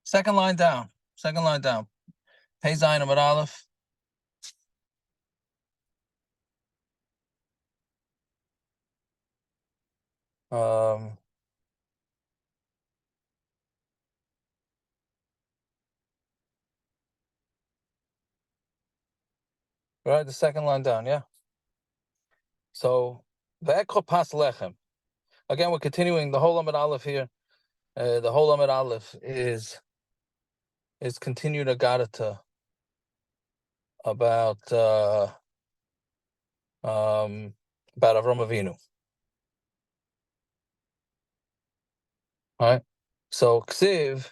Second line down. Pei Zayin Amud Aleph. Right, the second line down, yeah. So ve'ekho pas lechem. Again, we're continuing the whole Amud Aleph here. The whole Amud Aleph is continued agadata about Avram Avinu. All right. So ksiv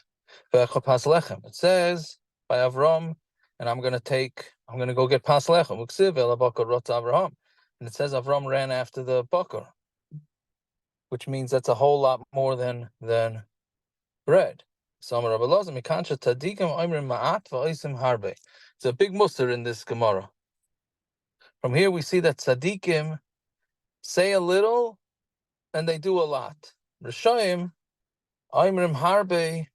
ve'ekho pas lechem. It says by Avram, and I'm gonna go get pas lechem. Ksiv el bakar rotz Avraham, and it says Avram ran after the bakar, which means that's a whole lot more than bread. So it's a big muster in this Gemara. From here we see that tzaddikim say a little and they do a lot. Rishayim oimrim harbe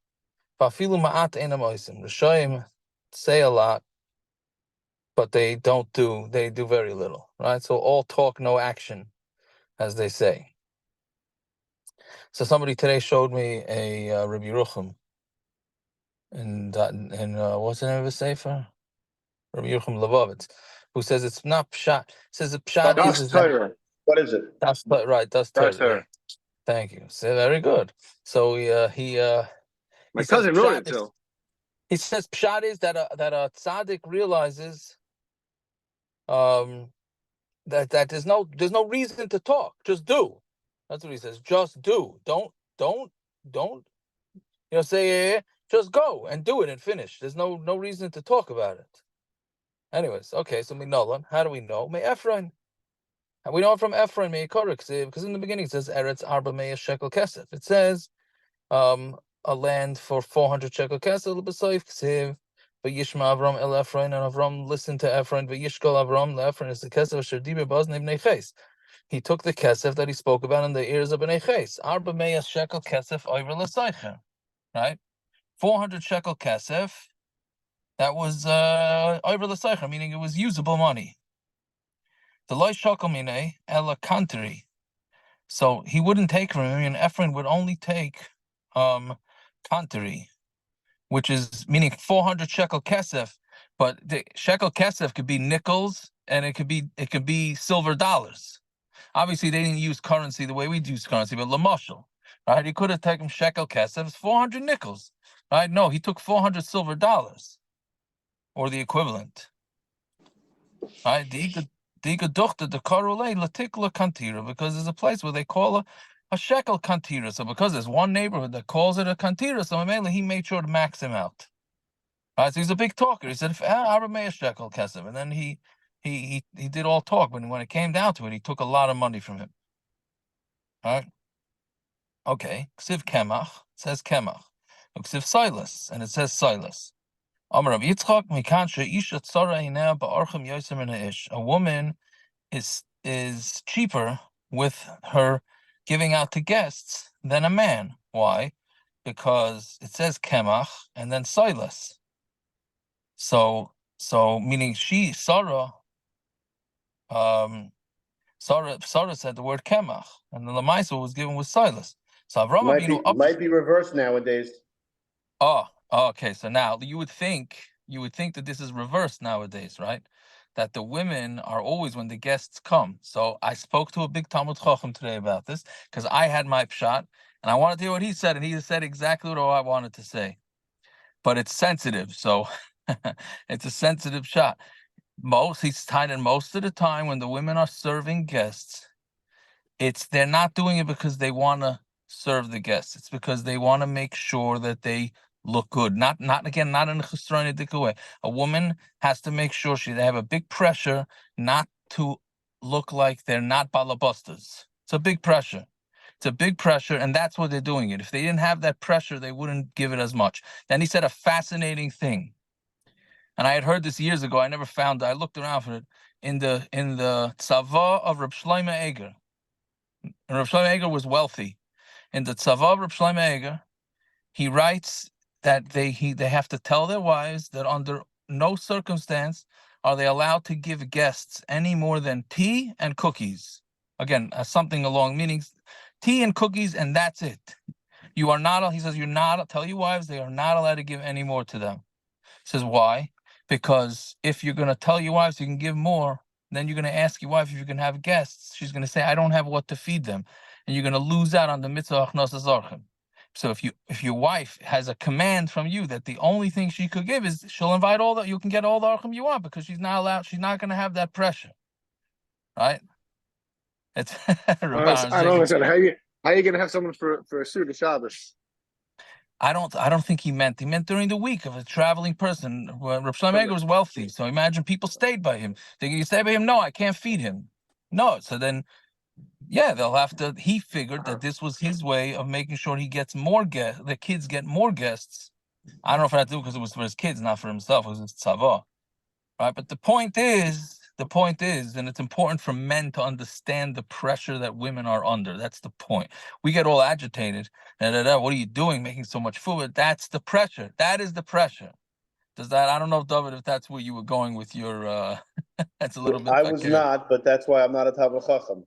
v'afilu ma'at einam oisim. Rishayim say a lot, but they do very little. Right? So all talk, no action, as they say. So somebody today showed me a Rabbi Yerucham, and what's the name of his sefer? Rabbi Yerucham Levovitz, who says it's not pshat. Says the pshat is that, what is it? That's right. That's Torah. Thank you. So very good. So my cousin wrote it too. He says pshat is that a tzaddik realizes that there's no reason to talk. Just do. That's what he says. Just do. Don't say just go and do it and finish. There's no reason to talk about it. Anyways, okay, so Minolan, how do we know? May Ephraim. And we know it from Ephraim, because in the beginning it says Eretz Arba Meya Shekel Kesef. It says a land for 400 shekel kesef, b'soif ksiv, v'yishma Avram el Ephraim, and Avram listened to Ephraim, v'yishkol Avram le'Ephraim is the kesef asher diber b'oznei b'nei ches. He took the kesef that he spoke about in the ears of b'nei ches. Arba Meya Shekel Kesef over l'seicher. Right? 400 shekel kesef, that was over l'seicher, meaning it was usable money. The loy shakel minei ela kanteri. So he wouldn't take from him, and Ephraim would only take kanteri, which is meaning 400 shekel kesef. But the shekel kesef could be nickels, and it could be silver dollars. Obviously, they didn't use currency the way we use currency, but lamashal, right? He could have taken shekel kesef, it's 400 nickels, right? No, he took 400 silver dollars, or the equivalent, right? The karule latikla kantira, because there's a place where they call a shekel kantira. So because there's one neighborhood that calls it a kantira, so mainly he made sure to max him out. All right, so he's a big talker. He said, "Aramea shekel kesef," and then he did all talk, but when it came down to it, he took a lot of money from him. All right. Okay. Ksiv kemach says kemach. Ksiv silas, and it says silas. Amar Rav Yitzchak mikan sheisha tzara hina ba'archim yosem min ha'ish. A woman is cheaper with her giving out to guests than a man. Why? Because it says kemach and then silas. So meaning Sarah said the word kemach, and the lamaisa was given with silas. So Avram might be reversed nowadays. Oh, okay. So now you would think that this is reversed nowadays, right? That the women are always when the guests come. So I spoke to a big Talmud Chacham today about this because I had my pshat and I wanted to hear what he said, and he said exactly what I wanted to say. But it's sensitive, so it's a sensitive shot. He's tied in most of the time when the women are serving guests, they're not doing it because they want to serve the guests. It's because they want to make sure that they look good. Not in a chesroinidik way. A woman has to make sure they have a big pressure not to look like they're not balabustas. It's a big pressure. And that's what they're doing it. If they didn't have that pressure, they wouldn't give it as much. Then he said a fascinating thing. And I had heard this years ago. I never found it. I looked around for it in the tzava of Reb Shlomo Eiger. And Reb Shlomo Eiger was wealthy. In the tzava of Reb Shlomo Eiger, he writes that they have to tell their wives that under no circumstance are they allowed to give guests any more than tea and cookies. Again, something along meaning tea and cookies, and that's it. You are not, he says, you're not, tell your wives they are not allowed to give any more to them. He says, why? Because if you're going to tell your wives you can give more, then you're going to ask your wife if you can have guests. She's going to say, I don't have what to feed them. And you're going to lose out on the mitzvah achnasas orchim. So if your wife has a command from you that the only thing she could give is she'll invite all that, you can get all the orchim you want because she's not allowed, she's not going to have that pressure. Right? It's I don't understand. How are you going to have someone for a suit of Shabbos? I don't think he meant during the week of a traveling person. Reb Shlomo Eiger was wealthy, so imagine people stayed by him. You stay by him? No, I can't feed him. No, so then, yeah, they'll have to. He figured that this was his way of making sure he gets more guests. The kids get more guests. I don't know if I had to do because it was for his kids, not for himself. It was his tzava, right? But the point is, and it's important for men to understand the pressure that women are under. That's the point. We get all agitated. What are you doing making so much food? That's the pressure. That is the pressure. Does that, I don't know, David, if that's where you were going with your, that's a little bit. I was not, but that's why I'm not a Talmid Chacham.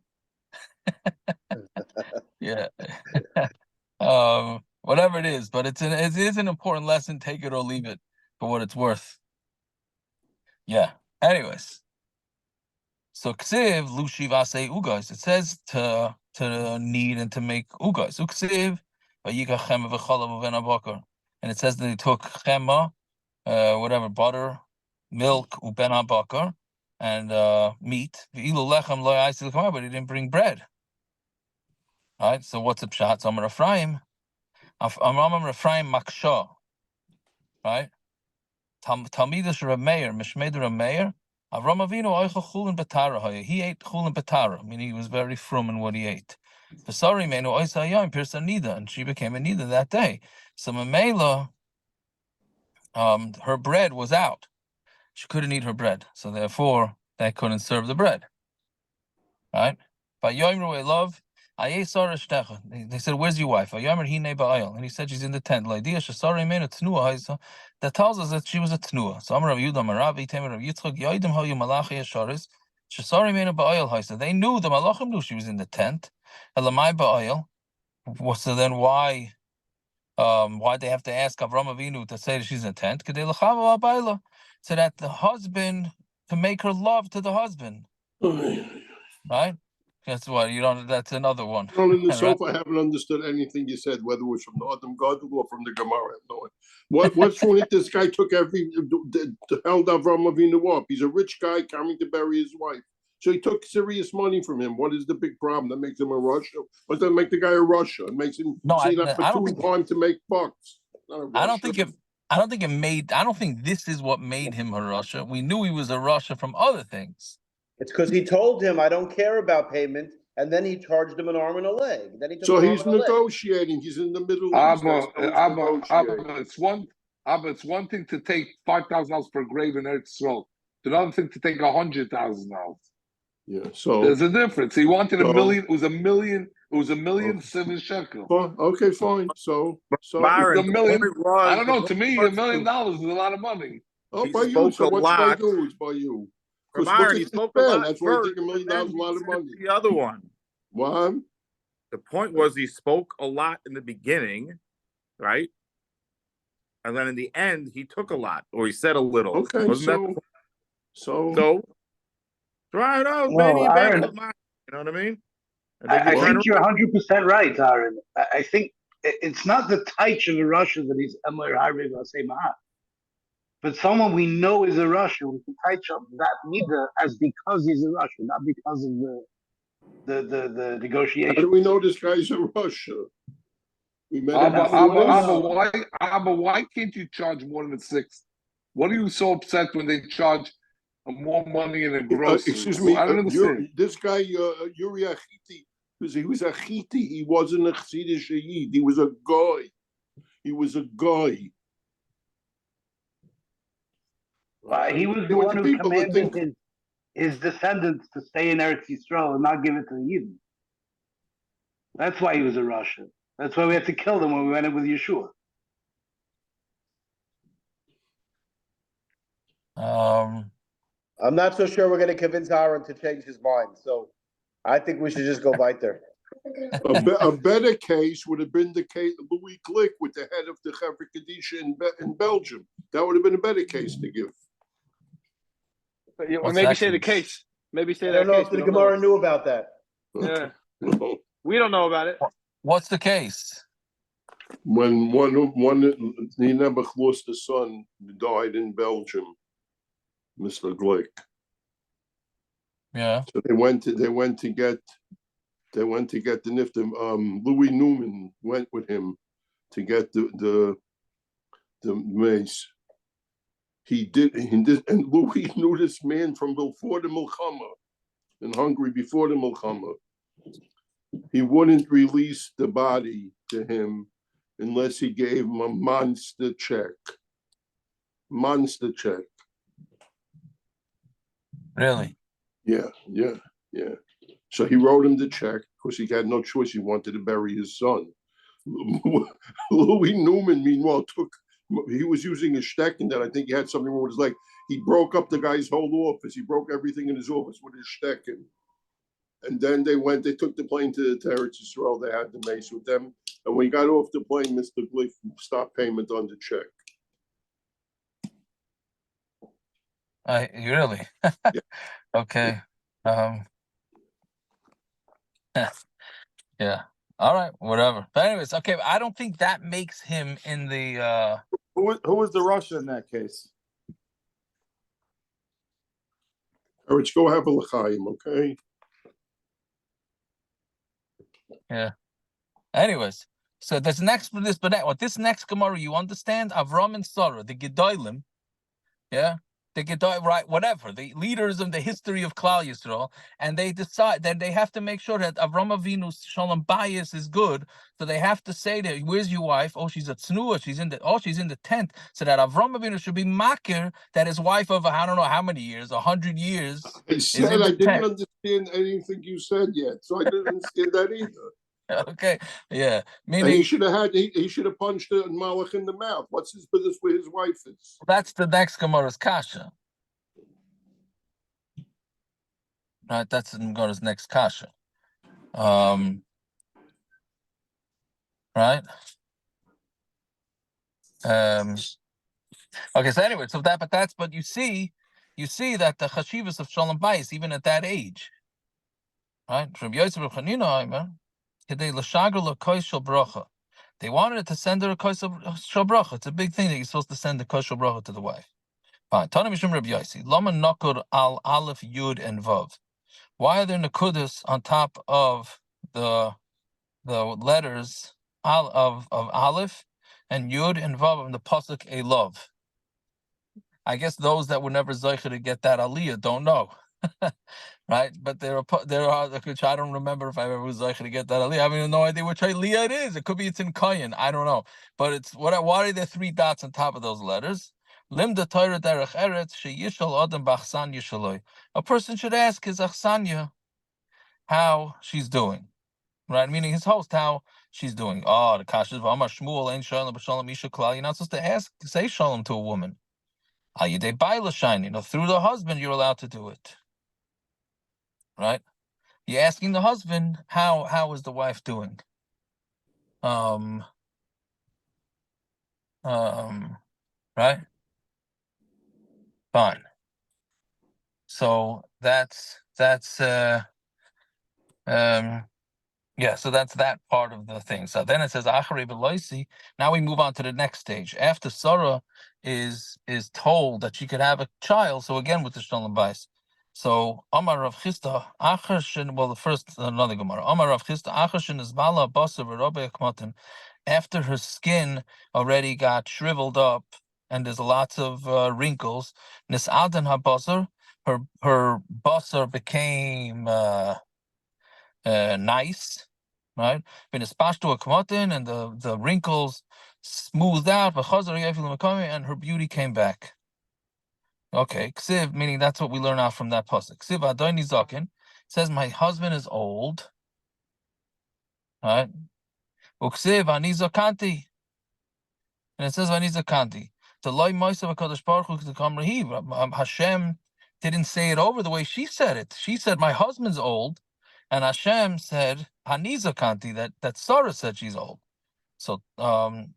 Yeah. Whatever it is, but it is an important lesson. Take it or leave it for what it's worth. Yeah. Anyways. So ksiv lushi vase ugos. It says to knead and to make ugos. Uksiv vayika chema v'cholav uven abakar. And it says that they took chema, whatever, butter, milk, uben abakar, and meat. V'ilu lechem lo yaisi l'kamar, but he didn't bring bread. All right. So what's the pshat? So Amar Ephraim maksha. Right. Talmidish Rav Meir, Mishmei Rav Meir. Avram Avinu oichel chulin betara. He ate chulin betara, meaning he was very frum in what he ate. V'sari menu oisa hayom pirsa nida, and she became a nida that day. So Mamela, her bread was out. She couldn't eat her bread, so therefore they couldn't serve the bread. Right? By Yoimru love. They said, "Where's your wife?" And he said, "She's in the tent." That tells us that she was a tnua. So Amar Rav Yudah Maravi Temer Rav Yitzchak Yoidim Hayu Malachi Yesharis Shasari Mena Ba'ayil. They knew, the Malachim knew she was in the tent. Elamai Ba'ayil. So then why they have to ask Avram Avinu to say that she's in the tent? So that the husband, to make her love to the husband, right? That's what you don't. That's another one. Well, in the sofa, I haven't understood anything you said, whether it was from the Adam Gadol or from the Gemara. I have no idea. What's wrong with this guy? Took held Avram Avinu up. He's a rich guy coming to bury his wife, so he took serious money from him. What is the big problem that makes him a Russia? What does that make the guy a Russia? It makes him see that for time to make bucks. I don't think it made. I don't think this is what made him a Russia. We knew he was a Russia from other things. It's because he told him, I don't care about payment, and then he charged him an arm and a leg. Then he took so he's negotiating. He's in the Middle East. It's one thing to take $5,000 per grave in Eretz Yisrael. It's another thing to take $100,000. Yeah, so there's a difference. He wanted $1 million. It was $1 million seven shekel. Okay, fine. So Byron, $1 million. I don't know. To me, $1 million is a lot of money. Oh, by you. So what's by you? It's by you. Byron, he spoke a lot. That's why you take $1 million is a lot of money. The other one. What? The point was he spoke a lot in the beginning, right? And then in the end, he took a lot, or he said a little. Okay, so try it out, Benny. You know what I mean? I think you're 100% right, Aaron. I think it's not the type of a Russian that he's Emir Harvey say Mahat. But someone we know is a Russian, we can touch up that neither as because he's a Russian, not because of the negotiation. How do we know this guy's a Russian? We met why can't you charge more than 6? What are you so upset when they charge more money in a grocery? Excuse me, I don't understand. This guy, Yuri Achiti, he was a Chiti. He wasn't a Chassidish Yid. He was a guy. He was the one who commanded his descendants to stay in Eretz Yisrael and not give it to the Yidden. That's why he was a Russian. That's why we had to kill them when we went in with Yeshua. I'm not so sure we're gonna convince Aaron to change his mind, so I think we should just go weiter. A better case would have been the case of Louis Glick with the head of the Chevra Kadisha in Belgium. That would have been a better case to give. Or What's maybe that say the case? case. Maybe say I that don't know case. if We the don't know. Gemara knew about that. Yeah. We don't know about it. What's the case? When one Nina lost a son who died in Belgium, Mr. Glick. Yeah. So they went to get the niftim. Louis Newman went with him to get the mace. He did, and Louis knew this man from before the Milchama in Hungary, before the Milchama. He wouldn't release the body to him unless he gave him a monster check. Monster check. Really? Yeah. So he wrote him the check because he had no choice. He wanted to bury his son. Louis Newman, meanwhile, he was using a stecken that I think he had something wrong with his leg. He broke up the guy's whole office. He broke everything in his office with his stecken. And then they took the plane to Eretz Yisrael. They had the mace with them. And when he got off the plane, Mr. Glick stopped payment on the check. Really? Yeah. Okay. Yeah. All right. Whatever. But anyways, okay. I don't think that makes him in the. Who was the Russia in that case? Eretz, go have a l'chaim, okay? Yeah. Anyways, so this next Gemara, you understand? Avram and Sarah, the Gedolim, yeah, the Gedolim, right? Whatever, the leaders of the history of Klal Yisrael, and they decide that they have to make sure that Avram Avinu's Shalom Bayis is good. So they have to say that, where's your wife? Oh, she's at Tznuah. She's in the tent. So that Avram Avinu should be makir that his wife of I don't know how many years, 100 years. I said I didn't understand anything you said yet, so I didn't understand that either. Okay, yeah. And Meaning he should have punched the Malach in the mouth. What's his business where his wife is? that's the next Gemara's kasha. Right, that's the Gemara's next kasha. Right. Okay, so anyway, but you see that the chashivas of Shalom Bayis, even at that age, right? From Yosef Chanina, they wanted to send her a kois shel bracha. It's a big thing that you're supposed to send a kois shel bracha to the wife. Fine. Tana Mishum Rabbi Yosi. Lama nakur al aleph yud and vav. Why are there nakudas on top of the letters of aleph and yud and vav in the pasuk elov? I guess those that were never zeicher to get that aliyah don't know. Right, but there are which I don't remember if I ever was zeicher to get that aliyah. I mean, no idea which aliyah it is. It could be it's in Kayin. I don't know. But it's why are there 3 dots on top of those letters? Limda Torah derech eretz sheyishal adam b'achsan yishaloi. A person should ask his achsanya how she's doing, right? Meaning his host how she's doing. Oh, the kasha is v'amar Shmuel ein shalom b'shalom isha klal. You're not supposed to say shalom to a woman. Al yidei baila shine. Through the husband you're allowed to do it. Right? You're asking the husband how is the wife doing? Right? Fine. So that's yeah, so that's that part of the thing. So then it says Achari Beloisi. Now we move on to the next stage. After Sarah is told that she could have a child, so again with the Shalom Bayis. So Amar Rav Chisda Acharshin. Well, the first another Gemara. Amar Rav Chisda Acharshin is Bala Basar V'Rabei Akmatim. After her skin already got shriveled up and there's lots of wrinkles. Nis'adan HaBasar, her basar became nice, right? When it's pashto akmatin and the wrinkles smoothed out, and her beauty came back. Okay, ksiv, meaning that's what we learn out from that pasuk. Ksiv adoni zaken says my husband is old, right? Uksiv ani zakanti, and it says ani zakanti. The loy moisav HaKadosh Baruch Hu to come rahiv. Hashem didn't say it over the way she said it. She said, my husband's old. And Hashem said, Haniza Kanti, that Sarah said she's old. So so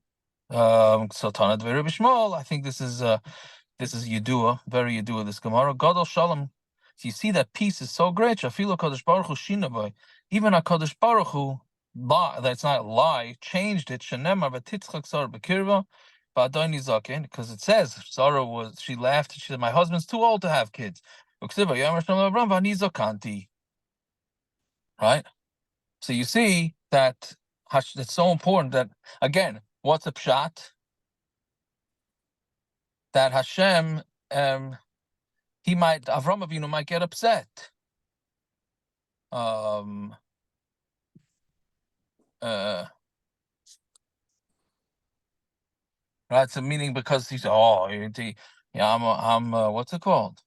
Tanad Rabbi Shmuel, I think this is Yedua, very Yedua, this Gemara. Gadol Shalom. So you see that peace is so great. Shafilo Kadosh Baruch Hu Shinabai. Even a Kadosh Baruch Hu, that's not lie, changed it. Shenemar v'titzchak Sarah b'kirva ba'adoni zaken, because it says Sarah she laughed and she said, my husband's too old to have kids. Right? So you see that it's so important that, again, what's a pshat? That Hashem, Avram Avinu might get upset. Right, so meaning because he's I'm what's it called?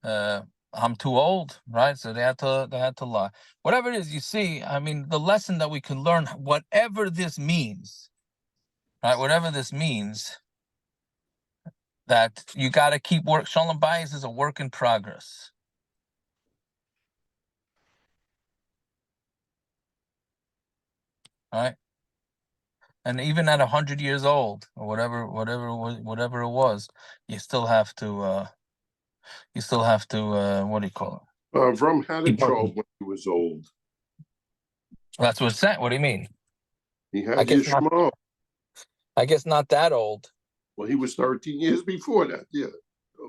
I'm too old, right? So they had to lie. Whatever it is, you see, I mean, the lesson that we can learn, whatever this means, right? Whatever this means, that you got to keep work. Shalom Bayis is a work in progress. Right? And even at 100 years old, or whatever it was, you still have to, what do you call it? Avram had a child when he was old. That's what's said. What do you mean? He had Yishmael. I guess not that old. Well, he was 13 years before that, yeah.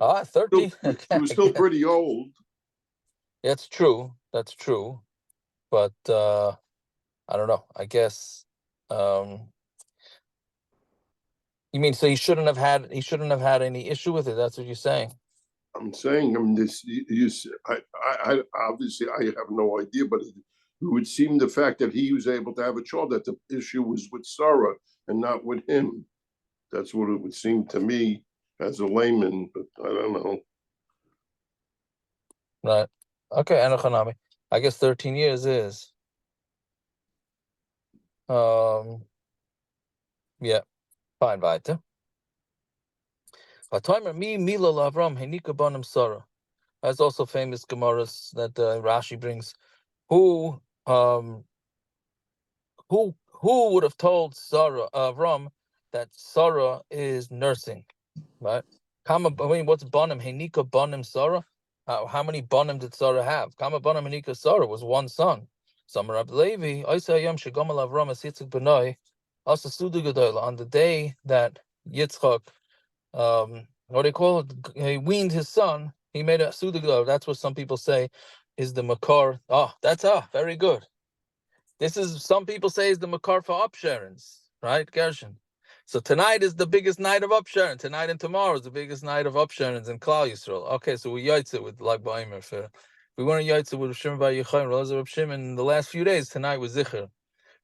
13? He was still pretty old. That's true. That's true. But I don't know. I guess you mean so he shouldn't have had any issue with it. That's what you're saying. I'm saying, I mean, I obviously I have no idea, but it would seem the fact that he was able to have a child, that the issue was with Sarah and not with him. That's what it would seem to me as a layman, but I don't know. Right. Okay, Anachanami. I guess 13 years is. Yeah. Fine, weiter. That's also famous Gemaras that Rashi brings. Who would have told Sarah, Avram, that Sarah is nursing, right? I mean, what's Bonim? Henika Bonim Sarah? How many Bonim did Sarah have? Kama Bonim Henika Sarah was one son. Samar Rab Levi, Oisayam Shegomal Avram as Yitzchak Benoi, Asa Sudu Gedola, on the day that Yitzchak, what do you call it? He weaned his son, he made a Sudu Gedola. That's what some people say is the Makar. That's very good. This is, some people say, is the Makar for upsharons, right, Gershon? So tonight is the biggest night of upsharon. Tonight and tomorrow is the biggest night of upsharons in Klal Yisrael. Okay, so we yaitz it with Lag BaOmer. We weren't yaitz it with Shimon Bar Yochai and Reb Shimon in the last few days. Tonight was Zicher.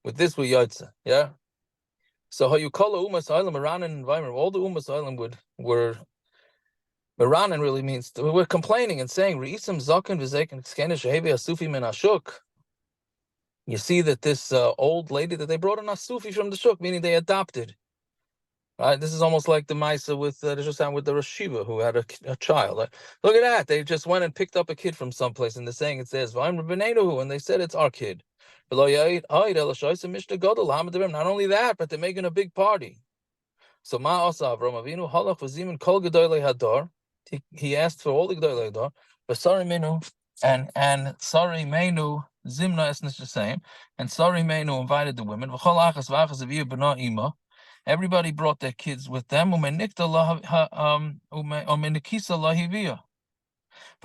With this we yaitz it, yeah? So how you call a Umas Island, Meranan environment, all the Umas Island were Meranan really means, we're complaining and saying, Re'isam Zaken v'Zeken Tzkene Shehevi Asufi min Ashuk. You see that this old lady that they brought an Asufi from the Shuk, meaning they adopted. Right, this is almost like the Maisa with the Rosh Yeshiva who had a child. Look at that! They just went and picked up a kid from someplace, and they're saying it says "V'im Rabbeinu," and they said it's our kid. Not only that, but they're making a big party. So Ma Asa Avram Avinu Halach V'Zimin Kol Gedolei Hadar. He asked for all the Gedolei Hadar, but Sari Menu and Sari Menu Zimna is the same, and Sari Menu invited the women. V'Chol Achas V'Achas Aviyah B'na Ima. Everybody brought their kids with them, but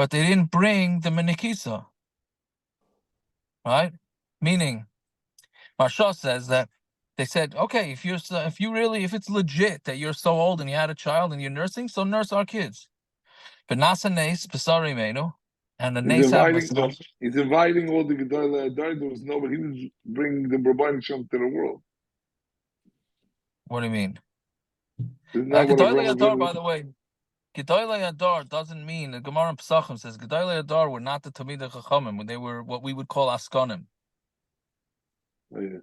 they didn't bring the menikisa, right? Meaning, Marsha says that they said, okay, if it's legit that you're so old and you had a child and you're nursing, so nurse our kids. But nasa nes besari menu, and the nes he's inviting all the Gedolei Hadar. There was nobody. He was bringing the Rabbanim Shem to the world. What do you mean? Gedolei Hadar, by the way, Gedolei Hadar doesn't mean, the Gemara in Pesachim says Gedolei Hadar were not the Talmidei Chachamim. They were what we would call Askanim. Oh, yeah.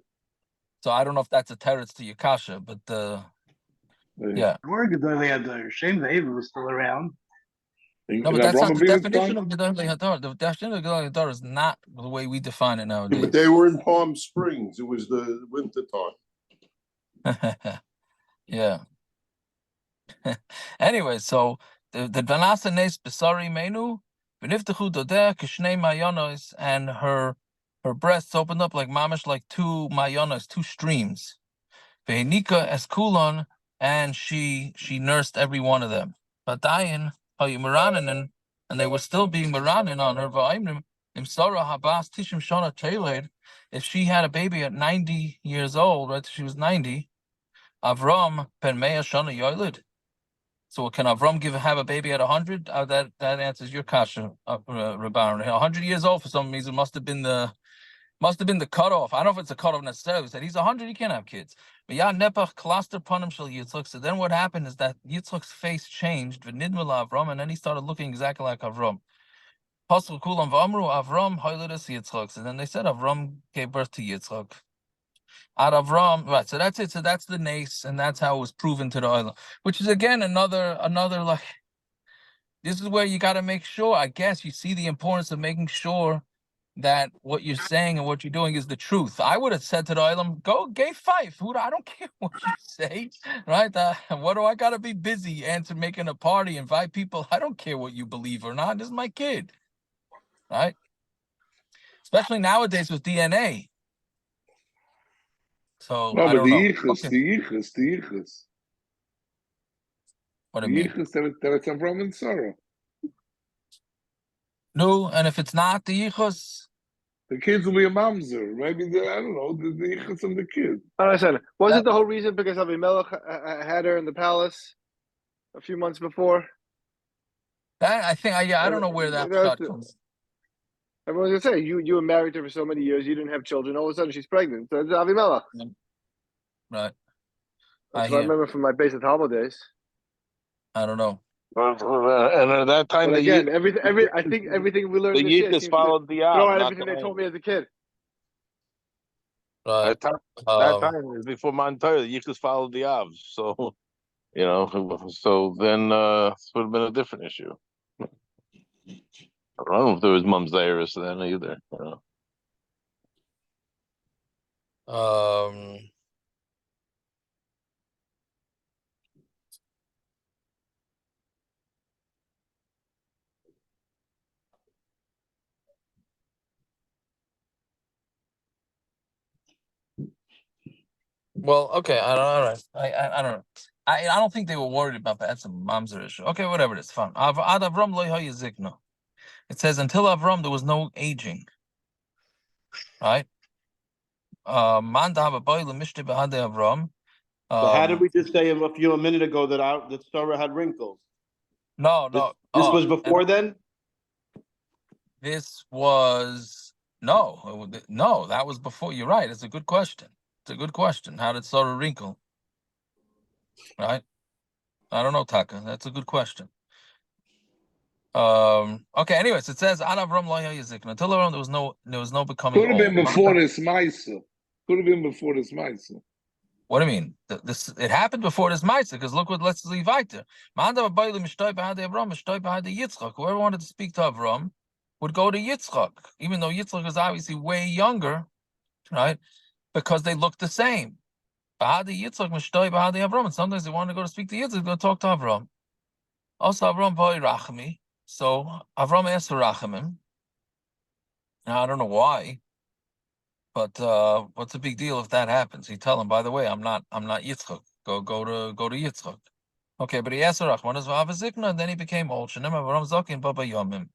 So I don't know if that's a teretz to Yakasha, but Yeah. We're Gedolei Hador. Shem Ve'ev was still around. No, but that's not the definition of Gedolei Hador. The definition of Gedolei Hador is not the way we define it But they nowadays. were in Palm Springs. It was the winter time. Yeah. Anyway, so the Vanasa Nes Besari Menu, Beniftachu Dodeh Kishnei Mayonos, and her breasts opened up like mamish, like two mayonos, two streams. Vehenika Eskulon, and she nursed every one of them. Badayin Hayumaranin, and they were still being Maranin on her. Va'imrim Imsara Habas Tishim Shona Teled. If she had a baby at 90 years old, right? She was 90. Avram Ben Mea Shona Yoilid. So can Avram have a baby at 100? That answers your kasha, Rabban. 100 years old for some reason must have been the cutoff. I don't know if it's a cutoff necessarily. Said he's 100, he can't have kids. But yeah, nepach cluster panim shel Yitzchak. So then what happened is that Yitzchak's face changed, v'nidmel Avram, and then he started looking exactly like Avram. Pasuk kulam v'amru Avram hoylidus Yitzchak. And then they said Avram gave birth to Yitzchak. Ad Avram, right? So that's it. So that's the nace, and that's how it was proven to the oil. Which is again another like. This is where you got to make sure. I guess you see the importance of making sure that what you're saying and what you're doing is the truth. I would have said to the Olam, go gay five. I don't care what you say, right? What do I got to be busy making a party, invite people? I don't care what you believe or not. This is my kid, right? Especially nowadays with DNA. So No, I but don't the know. yichus, Okay. the yichus. What do The you mean? yichus that it's Avram and Sarah. No, and if it's not the yichus, The kids will be a mamzer. Maybe I don't know the yichus of the kid. I said, wasn't the whole reason because Avimelech had her in the palace a few months before? I think I don't know where that shot comes. Everyone's gonna say you were married to her for so many years, you didn't have children. All of a sudden, she's pregnant. So it's Avimelech. Right. That's what I remember from my basic Talmud days. I don't know. And at that time, But again, I think everything we learned the this year Yichus seems followed the to throw Av, out not everything the they told me as a kid. Right. That time is before Montana. The Yichus followed the Av, so so then it would have been a different issue. I don't know if there was Mumsairis then either. Well, okay. All right. I don't know. I don't think they were worried about that. That's a mamzer issue. Okay, whatever it is, fine. Ad Avram lo zikna. It says until Avram there was no aging. Right? Man da hava boy lemishte behade Avram. So how did we just say a minute ago that Sarah had wrinkles? No. This was before then? This was no. That was before. You're right. It's a good question. It's a good question. How did Sarah wrinkle? Right? I don't know, Taka. That's a good question. Okay. Anyways, it says Ad Avram lo yazik. Until Avram, there was no becoming Could have old. been before this Maisa. Could have been before this Maisa. What do you mean? It happened before this Maisa, because look what let's leave weiter. Whoever wanted to speak to Avram would go to Yitzchak, even though Yitzchak is obviously way younger, right? Because they look the same. And sometimes they want to go to speak to Yitzchak, go talk to Avram. Also, Avram boy rachmi. So Avram asked for rachamim. Now I don't know why, but what's the big deal if that happens? He tell him, by the way, I'm not Yitzchak. Go to Yitzchak. Okay, but he asked for rachman as v'avazikna, and then he became old. Shenem Avram zakin baba yomim,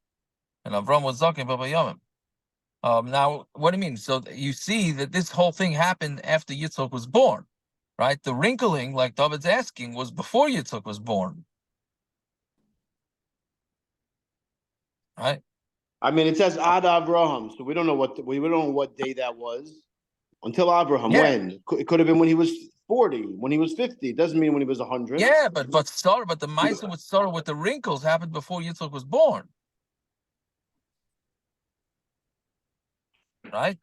and Avram was zakin baba yomim. Now, what do you mean? So you see that this whole thing happened after Yitzchak was born, right? The wrinkling, like David's asking, was before Yitzchak was born. Right? I mean, it says Ad Avraham, so we don't know what day that was. Until Abraham, Yeah. when? It could have been when he was 40, when he was 50. It doesn't mean when he was 100. Yeah, but the Maisa would start with the wrinkles happened before Yitzchak was born. Right?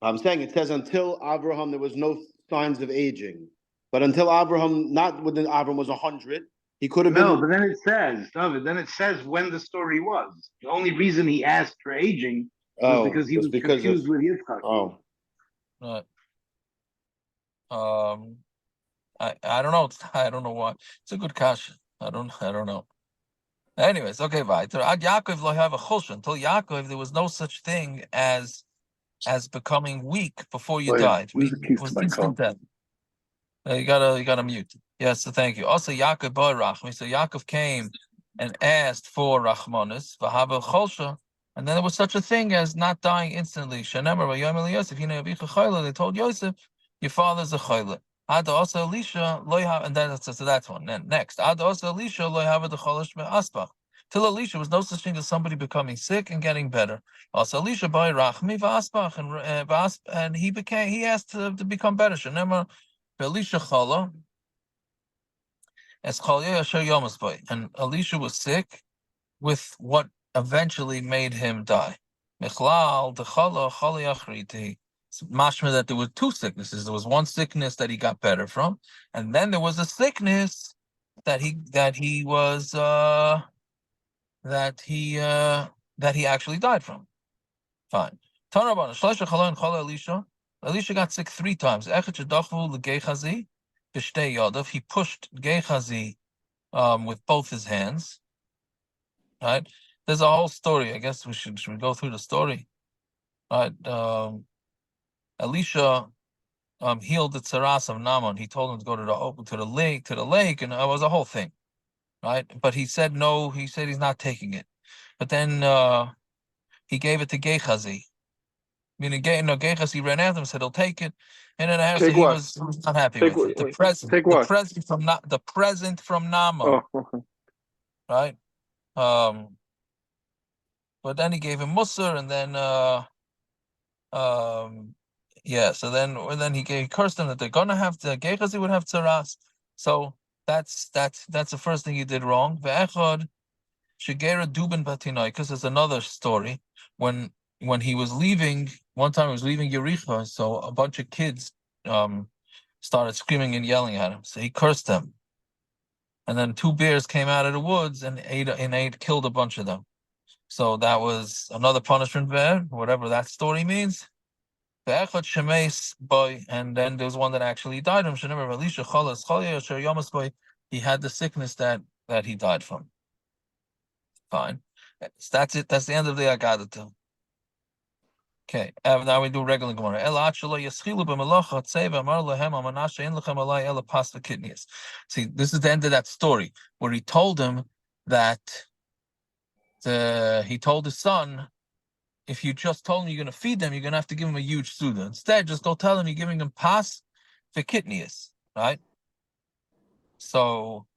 I'm saying it says until Abraham, there was no signs of aging. But until Abraham, not when Abraham was 100, he could have No, been. but then it says, David, then it says when the story was. The only reason he asked for aging was because he was because of. confused with Yitzchak. Oh, Right. I don't know. I don't know why. It's a good question. I don't know. Anyways, okay, weiter. Ad Yaakov lo have a chulshan. Until Yaakov, there was no such thing as becoming weak before you Oh yeah, died. where's the Meaning, it keys to was my car? instant death. You gotta mute. Yes, so thank you. Also, Yaakov bar Rachmi. So Yaakov came and asked for Rachmanis, V'haba Cholsha, and then there was such a thing as not dying instantly. Shenemar Yomi Yosef, they told Yosef, your father's a chayla. Ada also Elisha loy have, and that's one. Then next, Ada also Elisha loy have the cholish asbach. Till Elisha was no such thing as somebody becoming sick and getting better. Also Elisha by Rachmi v'asbach, and he asked to become better. Shenemar Elisha chala. And Elisha was sick with what eventually made him die. Michlal, mashma that there were two sicknesses. There was one sickness that he got better from, and then there was a sickness that he actually died from. Fine. Elisha got sick 3 times. He pushed Gehazi with both his hands. Right? There's a whole story. I guess should we go through the story? Right? Elisha healed the tsaras of Naaman. He told him to go to the lake, and it was a whole thing. Right? But he said no, he said he's not taking it. But then he gave it to Gehazi. Meaning, Gehazi ran after him, said he'll take it, and then Take he what? was not happy Take with what? it. The Wait, present, take the what? present from Naaman, Oh, okay. right? But then he gave him Musar, and then yeah. So then he cursed them that they're gonna have to Gehazi would have tzaras. So that's the first thing he did wrong. Ve'echad shegera duben batinai, because there's another story when he was leaving. One time he was leaving Yericho, so a bunch of kids started screaming and yelling at him. So he cursed them, and then 2 bears came out of the woods and killed a bunch of them. So that was another punishment there, whatever that story means. Boy, and then there's one that actually died from. He had the sickness that he died from. Fine. So that's it. That's the end of the Agadah. Okay. Now we do regular Gemara. See, this is the end of that story where he told him that he told his son, if you just told him you're going to feed them, you're going to have to give him a huge suda. Instead, just go tell him you're giving him pas for kidneys, right? So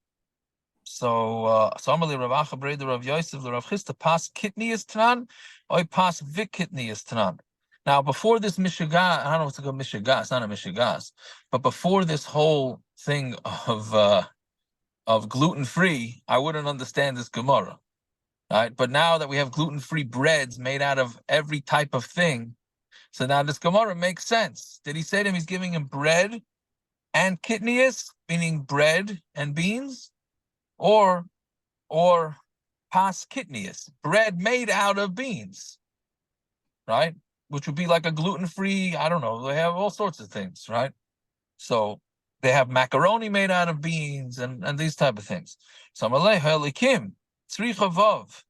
Amalei Rav Acha Breder Rav Yosef Rav Chisda pas kidneys tanan, or pas vikidneys tanan. Now, before this mishagas, I don't know what's a good mishagas. It's not a mishagas, but before this whole thing of gluten free, I wouldn't understand this Gemara. Right? But now that we have gluten-free breads made out of every type of thing, so now this Gemara makes sense. Did he say to him he's giving him bread and kidneys, meaning bread and beans, or pas kidneys, bread made out of beans, right? Which would be like a gluten-free, I don't know, they have all sorts of things, right? So they have macaroni made out of beans and these type of things. So Malay Helikim, Tzricha Vav.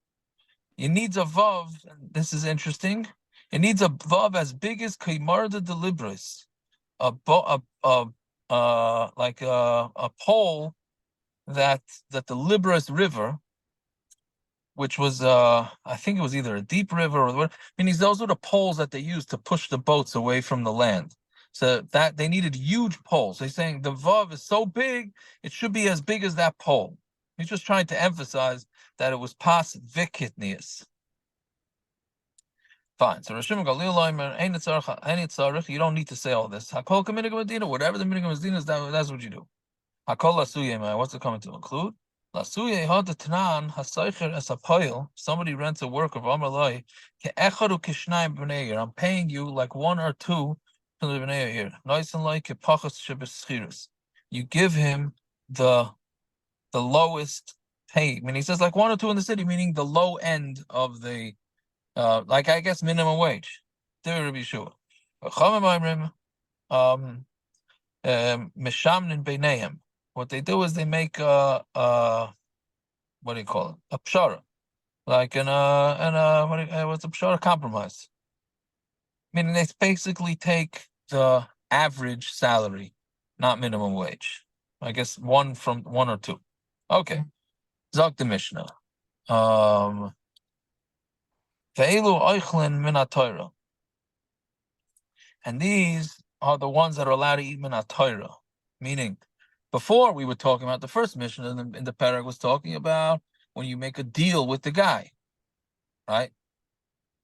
It needs a vav. This is interesting. It needs a vav as big as Kaimarda de Libris, like a pole that the Libris River, which was I think it was either a deep river or what. Meaning those were the poles that they used to push the boats away from the land. So that they needed huge poles. They're saying the vav is so big, it should be as big as that pole. He's just trying to emphasize that it was pas vikitnius. Fine. So Rashim Galil you don't need to say all this. Hakol Kaminig Medina, whatever the Minig Medina is, that's what you do. Hakol Lasuye, man, what's it coming to include? Lasuye had the Tanan, Hasaicher as a pile, somebody rents a work of Amalai, Keecharu Kishnaim B'neir, I'm paying you like 1 or 2 from the B'neir here. Nice and like Kepachas Shebeschiris. you give him the lowest pay. I mean, he says like 1 or 2 in the city, meaning the low end of the like I guess minimum wage. There will be sure. Mishamnin beineim. What they do is they make what do you call it? A pshara, like what's a pshara? Compromise. Meaning they basically take the average salary, not minimum wage. I guess 1 or 2. Okay. Zok the Mishnah. Ve'elu oichlin min haTorah. And these are the ones that are allowed to eat min haTorah. Meaning, before we were talking about the first Mishnah in the parak was talking about when you make a deal with the guy, right?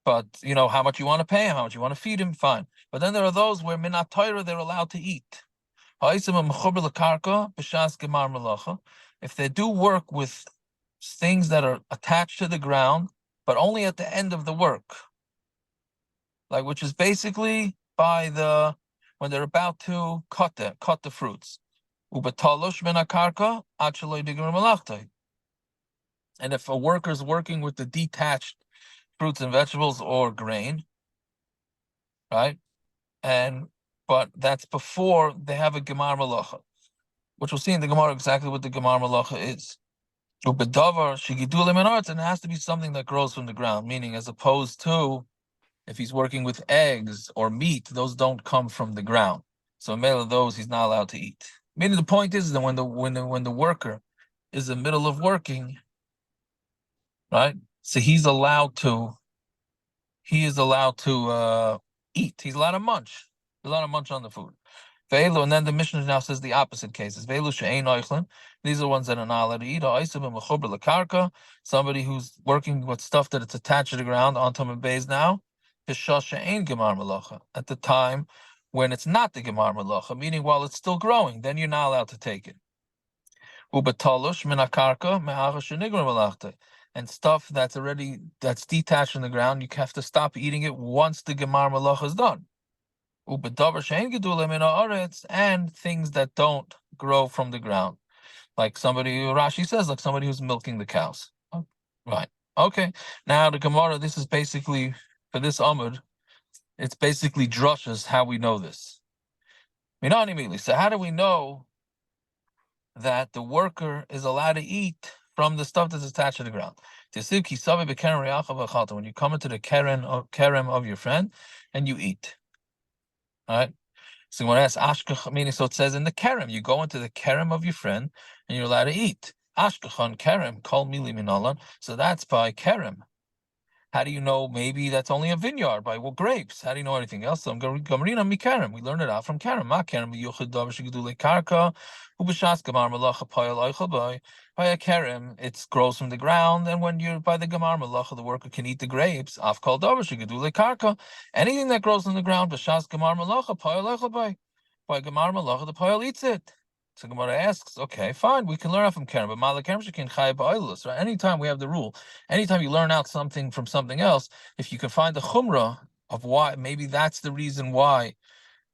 But you know how much you want to pay him, how much you want to feed him, fine. But then there are those where min haTorah they're allowed to eat. If they do work with things that are attached to the ground, but only at the end of the work, like which is basically when they're about to cut the fruits. And if a worker's working with the detached fruits and vegetables or grain, right? But that's before they have a gemar malacha, which we'll see in the Gemara exactly what the gemar malacha is. And it has to be something that grows from the ground, meaning as opposed to if he's working with eggs or meat, those don't come from the ground. So male of those he's not allowed to eat. Meaning the point is that when the worker is in the middle of working, right? So he is allowed to eat. He's allowed to munch. He's allowed to munch on the food. Ve'elu, and then the Mishnah now says the opposite cases. Ve'elu she'ein oichlin. These are the ones that are not allowed to eat. Somebody who's working with stuff that it's attached to the ground on Tumah Beis now. She'ein gemar malacha. At the time when it's not the gemar malacha, meaning while it's still growing, then you're not allowed to take it. Ubetalosh min hakarka me'acha she'nigra malachta. And stuff that's detached from the ground, you have to stop eating it once the gemar malacha is done. And things that don't grow from the ground, like Rashi says, like somebody who's milking the cows. Right. Okay. Now the Gemara, this is basically for this Amud, it's basically drushes how we know this. So how do we know that the worker is allowed to eat from the stuff that's attached to the ground? When you come into the kerem of your friend and you eat. All right. So when I ask Ashkach, meaning so it says in the kerem, you go into the kerem of your friend and you're allowed to eat. Ashkachan kerem, kol mili minalan. So that's by kerem. How do you know? Maybe that's only a vineyard by grapes. How do you know anything else? So Gamrina mi kerem. We learned it out from kerem. Ma kerem yuchid davar shegedule karka ubishas gamar malacha payal oichel by a kerem. It grows from the ground, and when you're by the gamar malacha, the worker can eat the grapes. Af kol davar shegedule karka. Anything that grows from the ground, bishas gamar malacha payal oichel by gamar malacha, the payal eats it. So Gemara asks, okay, fine, we can learn out from Karen, but Malakem Shekin Chai Ba'ilus, right? Anytime we have the rule, anytime you learn out something from something else, if you can find the chumrah of why, maybe that's the reason why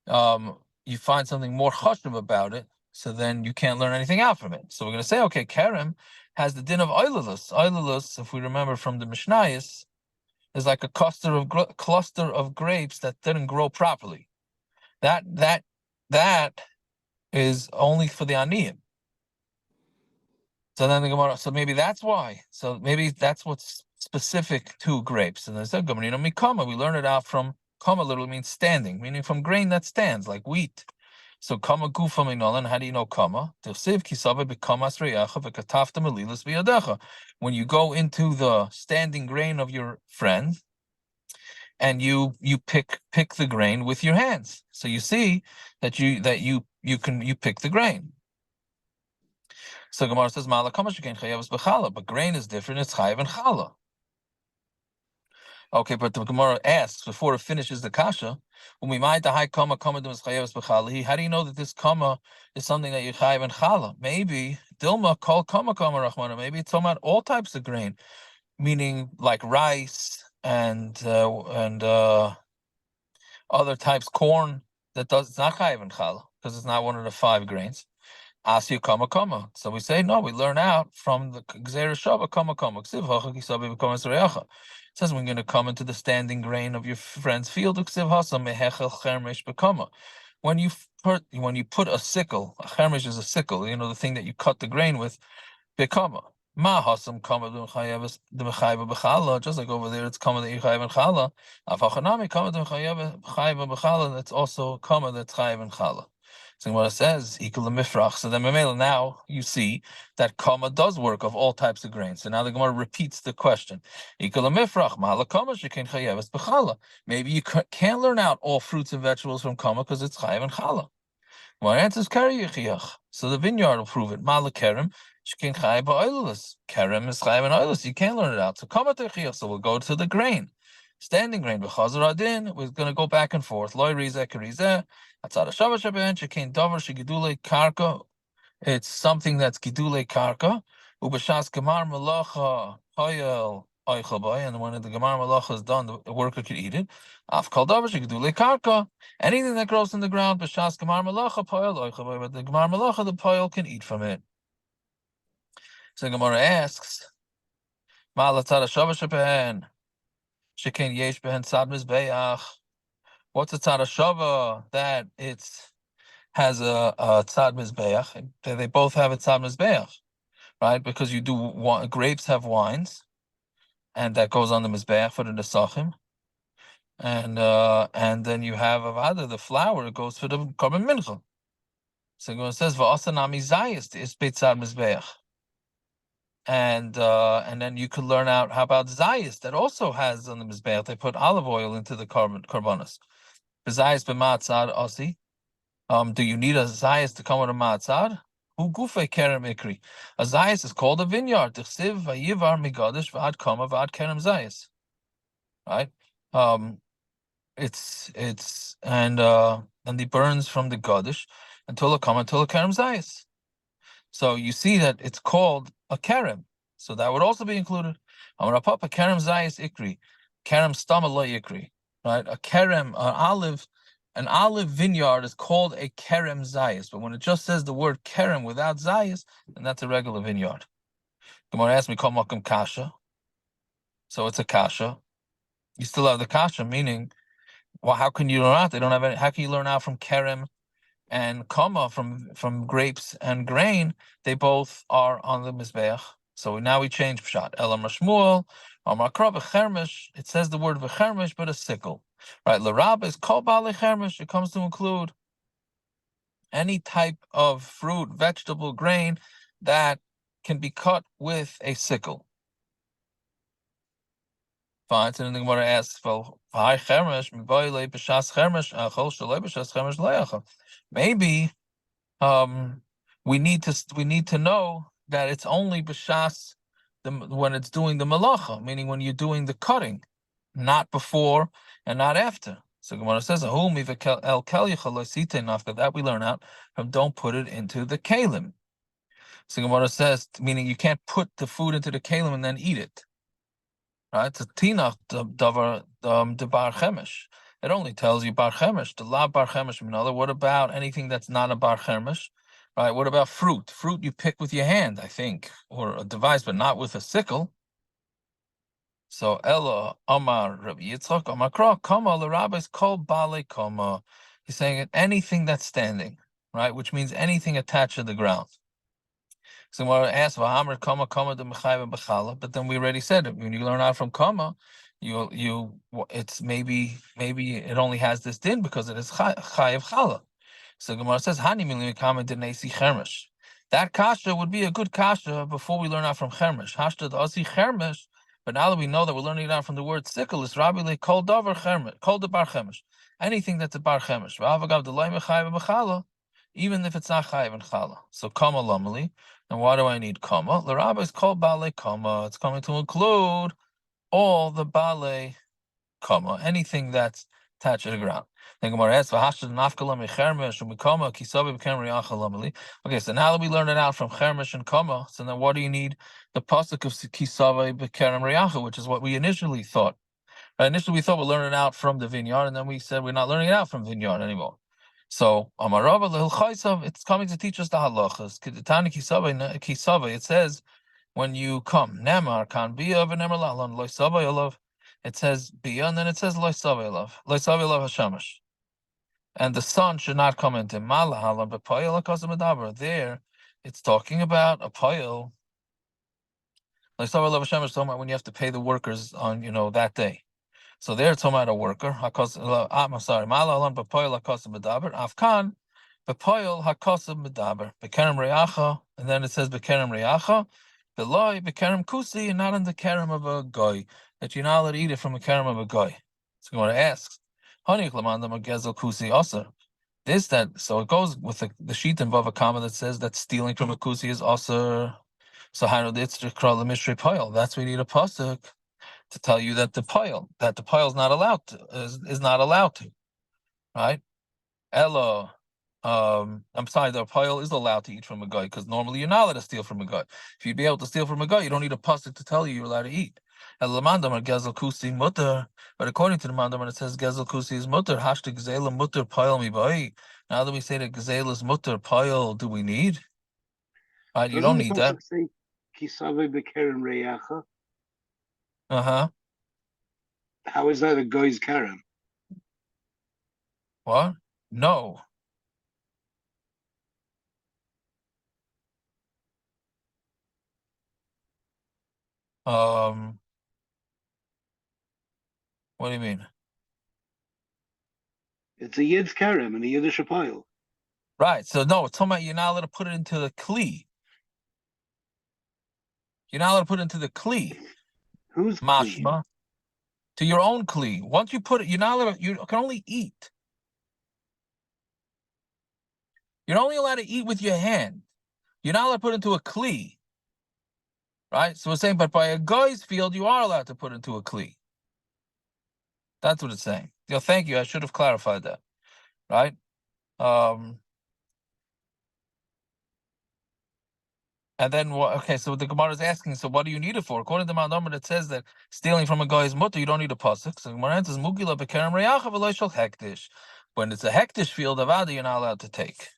you find something more chashuv about it, so then you can't learn anything out from it. So we're going to say, okay, Karen has the din of Oilulus. Oilulus, if we remember from the Mishnayos, is like a cluster of grapes that didn't grow properly. That is only for the aniyim. So then the Gemara, so maybe that's why. So maybe that's what's specific to grapes. And they said, Gamarino mikama. We learn it out from kama, literally means standing, meaning from grain that stands, like wheat. So kama gufa minolan. How do you know kama? When you go into the standing grain of your friend, and you pick the grain with your hands. So you see that you pick the grain. So Gemara says, but grain is different, it's chayav and chala. Okay, but the Gemara asks, before it finishes the kasha, how do you know that this kama is something that you chayav and chala? Maybe, dilma kol kama rachmana, maybe it's talking about all types of grain, meaning like rice and other types, corn, it's not chayav and chala, because it's not one of the 5 grains. Asya kama kama. So we say no. We learn out from the Gzeira Shava kama kama. Ksiv hacha kisabi b'komas reyacha. It says when you're going to come into the standing grain of your friend's field. Ksiv hasa mehechel chermesh b'kama. When you put a sickle, a chermesh is a sickle. You know, the thing that you cut the grain with. B'kama. Ma hasam kama d'mechayevas d'mechayeva b'chala. Just like over there, it's kama that you chayev b'chala. Avachanami kama d'mechayeva b'chala. That's also kama that's chayev b'chala. So what it says, equal mifrach. So then now you see that kama does work of all types of grains. So now the Gemara repeats the question. Equal mifrach, mahala kama shekin chayevas b'chala. Maybe you can't learn out all fruits and vegetables from kama because it's chayev and chala. My answer is kari yichiach. So the vineyard will prove it. Mahala kerem shekin chayev ba'oilus. Kerem is chayev and oilus. You can't learn it out. So kama techiach. So we'll go to the grain. Standing grain, b'chazar adin, we're going to go back and forth. Loy rizeh kerizeh, atzad hashava sheben, shekein davar shegidulei karka. It's something that's gidulei karka. Ubeshas gemar malacha hoyel oichabay, and when the gemar malacha is done, the worker can eat it. Af kol davar shegidulei karka. Anything that grows in the ground, b'shas gemar malacha hoyel oichabay, but the gemar malacha, the poyel can eat from it. So Gemara asks, ma atzad hashava sheben. Shekin yesh behen tzad mizbeach. What's a tzad hashava that has a tzad mizbeach? They both have a tzad mizbeach, right? Because you do grapes have wines, and that goes on the mizbeach for the nesachim, and then you have avada, the flour, it goes for the korban mincha. So it says va'asanami zayis is beitzad mizbeach. And then you could learn out how about zayis that also has on the mizbeach. They put olive oil into the korbanos. Zayis b'matzad osi. Do you need a zayis to come with a matzad? Hu gufe kerem ikri. A zayis is called a vineyard. Tichsiv vayivar migadish v'ad kama v'ad kerem zayis. Right. It's and he burns from the gadish until a kerem zayis. So you see that it's called a kerem. So that would also be included. I'm gonna pop a kerem zayis ikri, kerem stama lo ikri. Right, a kerem, an olive vineyard is called a kerem zayis. But when it just says the word kerem without zayis, then that's a regular vineyard. Gemara asked me kol makom kasha. So it's a kasha. You still have the kasha, meaning, well, how can you learn out? They don't have any. How can you learn out from kerem and kama from grapes and grain? They both are on the mizbeach. So now we change pshat. Elam Rashmuel, Amar Kra v'chermesh. It says the word v'chermesh, but a sickle. Right, l'rab is kol ba'alei chermesh. It comes to include any type of fruit, vegetable, grain that can be cut with a sickle. Fine. So then the Gemara asks, "Well, v'hai chermesh miboilei b'shas chermesh achol shaloi b'shas chermesh loyachol." Maybe we need to know that it's only b'shas when it's doing the malacha, meaning when you're doing the cutting, not before and not after. So Gemara says, that we learn out from don't put it into the kalim. So Gemara says, meaning you can't put the food into the kalim and then eat it. Right? It's a tinach davar the bar chemesh. It only tells you bar chemesh, the la bar chemesh. What about anything that's not a bar chemesh? Right? What about fruit? Fruit you pick with your hand, I think, or a device, but not with a sickle. So Ella Amar Rabbi Yitzchak Amar Kra Kama the rabbis called Bale Kama. He's saying it anything that's standing, right? Which means anything attached to the ground. So when I asked Vahamar Kama Kama the Mechayva B'chala, but then we already said it. When you learn out from Kama, it's maybe it only has this din because it is Chayev Chala. So Gemara says Hani Milim Kama Denesi Chermesh. That kasha would be a good kasha before we learn out from Chermesh. Hashta the Asi Chermesh. But now that we know that we're learning it out from the word sickle, it's Rabbi Le Kol Davar Chermesh, Kol the Bar Chemesh. Anything that's a Bar Chemesh. V'avagav the Loim Chayev B'chala, even if it's not Chayev and Chala. So Kama Lamali. And why do I need Kama? The Rabbi is called Bale Kama. It's coming to include all the Bale Kama, anything that's attached to the ground. Okay, so now that we learn it out from Chermesh and Kama, so then what do you need? The pasuk of Kisave Bekerem Riyacha, which is what we initially thought. Initially we thought we're learning it out from the vineyard, and then we said we're not learning it out from vineyard anymore. So Amarava Lilchaisav, it's coming to teach us the halachas. Kedetani kisave, it says when you come, Nemar kan biya v'nemar lalon loisavay alav. It says biya, and then it says loisavay alav hashamash. And the sun should not come into malahalan, but payil hakasim medaber. There, it's talking about a payil. Loisavay alav hashamash, talking about when you have to pay the workers on that day. So there, it's talking about a worker. I'm sorry, malahalan b'payil hakasim medaber. Afkan b'payil hakasim medaber. Bekerem reacha, and then it says bekerem reacha. The loy bekerem kusi, and not in the kerem of a guy, that you're not allowed to eat it from a kerem of a guy. So I'm going to ask, honey klamandam a gezel kusi also. So it goes with the sheet in Bava Kama that says that stealing from a kusi is also. So how do it's to call the mystery pile? That's we need a pasuk to tell you that the pile is not allowed to is not allowed to, right? Ella. I'm sorry, the pile is allowed to eat from a guy because normally you're not allowed to steal from a guy. If you'd be able to steal from a guy, you don't need a pasuk to tell you you're allowed to eat. But according to the mandam, when it says gezel kusi is mutter, hashtag gzela mutter pile mi bai. Now that we say that gzela is mutter pile, do we need? Right, you don't need that. Say kisave bekerem reyacha? How is that a guy's kerem? What? No. What do you mean? It's a yid's kerem and a yiddish pile. Right. So no, it's talking about you're not allowed to put it into the kli. You're not allowed to put it into the kli. Who's mashma? To your own kli. Once you put it, you're not allowed. You can only eat. You're only allowed to eat with your hand. You're not allowed to put it into a kli. Right? So we're saying, but by a guy's field, you are allowed to put it into a kli. That's what it's saying. Thank you. I should have clarified that. Right? And then okay, so the Gemara is asking, so what do you need it for? According to Mount it says that stealing from a guy is mutter, you don't need a pasuk. So the Gemara answers, Mugila bekerem reyacha v'lo shel hektish. When it's a hektish field of Ada, you're not allowed to take.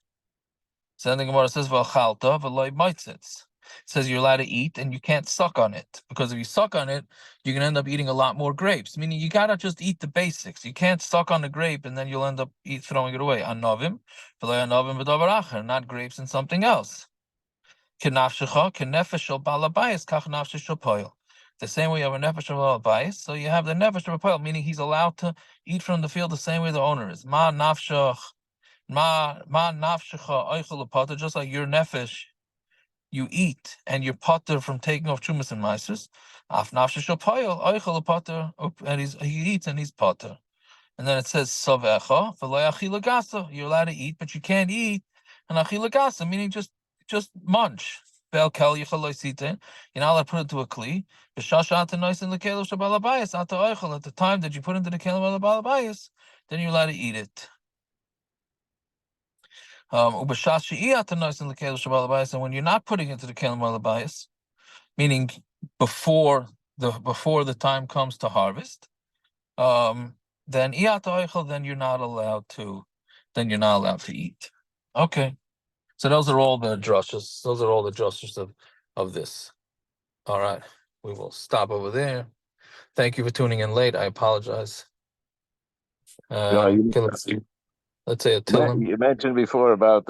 So then the Gemara says, V'chalta v'lo maitzitz. It says you're allowed to eat and you can't suck on it. Because if you suck on it, you're going to end up eating a lot more grapes. Meaning you got to just eat the basics. You can't suck on the grape and then you'll end up throwing it away. Anovim, v'lo anovim v'davar acher, not grapes and something else. The same way you have a nefesh of balabayis, so you have the nefesh of a meaning he's allowed to eat from the field the same way the owner is. Ma nafshach oichel potter, just like your nefesh, you eat and you're potter from taking off chumas and maasros. Af nafshach poil oichel potter, and he eats and he's potter. And then it says savecha v'lo achila gasa. You're allowed to eat, but you can't eat and achila gasa, meaning just munch. Bel kel you're not allowed to put it into a kli. At the time that you put into the kelim balabayas, then you're allowed to eat it. And when you're not putting it into the kelim balabayas, meaning before the time comes to harvest, then you're not allowed to eat. Okay. So those are all the drushes. Those are all the drushes of this. All right. We will stop over there. Thank you for tuning in late. I apologize. Okay, let's say a tillim. You mentioned before about